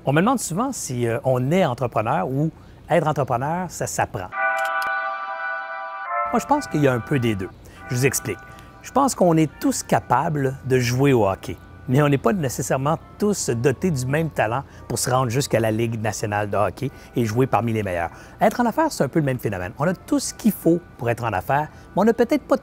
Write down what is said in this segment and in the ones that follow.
On me demande souvent si on est entrepreneur ou être entrepreneur, ça s'apprend. Moi, je pense qu'il y a un peu des deux. Je vous explique. Je pense qu'on est tous capables de jouer au hockey, mais on n'est pas nécessairement tous dotés du même talent pour se rendre jusqu'à la Ligue nationale de hockey et jouer parmi les meilleurs. Être en affaires, c'est un peu le même phénomène. On a tout ce qu'il faut pour être en affaires, mais on n'a peut-être pas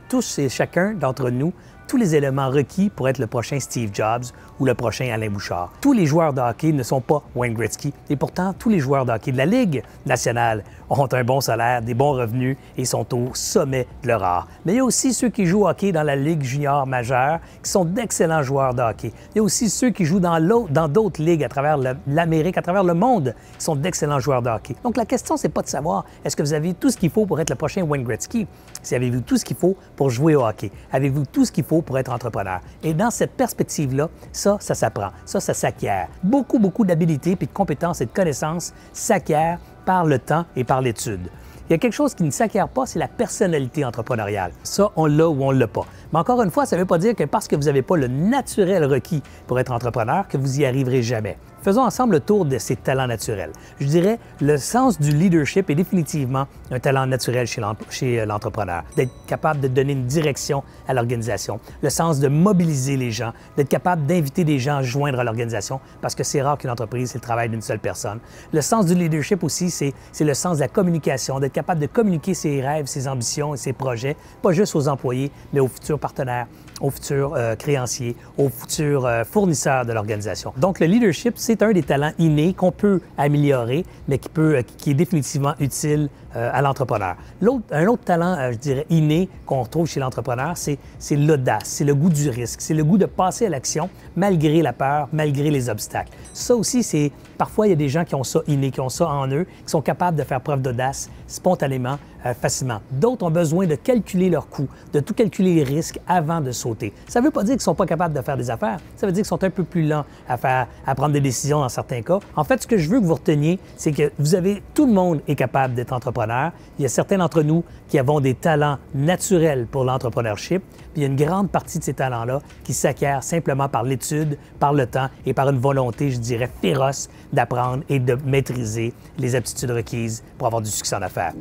tous et chacun d'entre nous tous les éléments requis pour être le prochain Steve Jobs ou le prochain Alain Bouchard. Tous les joueurs de hockey ne sont pas Wayne Gretzky et pourtant tous les joueurs de hockey de la Ligue nationale ont un bon salaire, des bons revenus et sont au sommet de leur art. Mais il y a aussi ceux qui jouent au hockey dans la Ligue junior majeure qui sont d'excellents joueurs de hockey. Il y a aussi ceux qui jouent dans d'autres ligues à travers l'Amérique, à travers le monde, qui sont d'excellents joueurs de hockey. Donc la question, c'est pas de savoir est-ce que vous avez tout ce qu'il faut pour être le prochain Wayne Gretzky, c'est avez-vous tout ce qu'il faut pour jouer au hockey, avez-vous tout ce qu'il faut pour être entrepreneur. Et dans cette perspective-là, ça s'apprend, ça s'acquiert. Beaucoup d'habilités, puis de compétences et de connaissances s'acquièrent par le temps et par l'étude. Il y a quelque chose qui ne s'acquiert pas, c'est la personnalité entrepreneuriale. Ça, on l'a ou on ne l'a pas. Mais encore une fois, ça ne veut pas dire que parce que vous n'avez pas le naturel requis pour être entrepreneur, que vous y arriverez jamais. Faisons ensemble le tour de ces talents naturels. Je dirais, le sens du leadership est définitivement un talent naturel chez l'entrepreneur. D'être capable de donner une direction à l'organisation, le sens de mobiliser les gens, d'être capable d'inviter des gens à joindre à l'organisation, parce que c'est rare qu'une entreprise, c'est le travail d'une seule personne. Le sens du leadership aussi, c'est le sens de la communication, d'être capable de communiquer ses rêves, ses ambitions et ses projets, pas juste aux employés, mais aux futurs partenaires, aux futurs créanciers, aux futurs fournisseurs de l'organisation. Donc, le leadership, c'est un des talents innés qu'on peut améliorer, mais qui est définitivement utile à l'entrepreneur. Un autre talent, je dirais, inné qu'on retrouve chez l'entrepreneur, c'est l'audace, c'est le goût du risque, c'est le goût de passer à l'action malgré la peur, malgré les obstacles. Ça aussi, parfois, il y a des gens qui ont ça inné, qui ont ça en eux, qui sont capables de faire preuve d'audace spontanément, facilement. D'autres ont besoin de calculer leurs coûts, de tout calculer les risques avant de sauter. Ça ne veut pas dire qu'ils ne sont pas capables de faire des affaires, ça veut dire qu'ils sont un peu plus lents à prendre des décisions dans certains cas. En fait, ce que je veux que vous reteniez, c'est que tout le monde est capable d'être entrepreneur. Il y a certains d'entre nous qui avons des talents naturels pour l'entrepreneurship, puis il y a une grande partie de ces talents-là qui s'acquièrent simplement par l'étude, par le temps et par une volonté, je dirais, féroce d'apprendre et de maîtriser les aptitudes requises pour avoir du succès en affaires.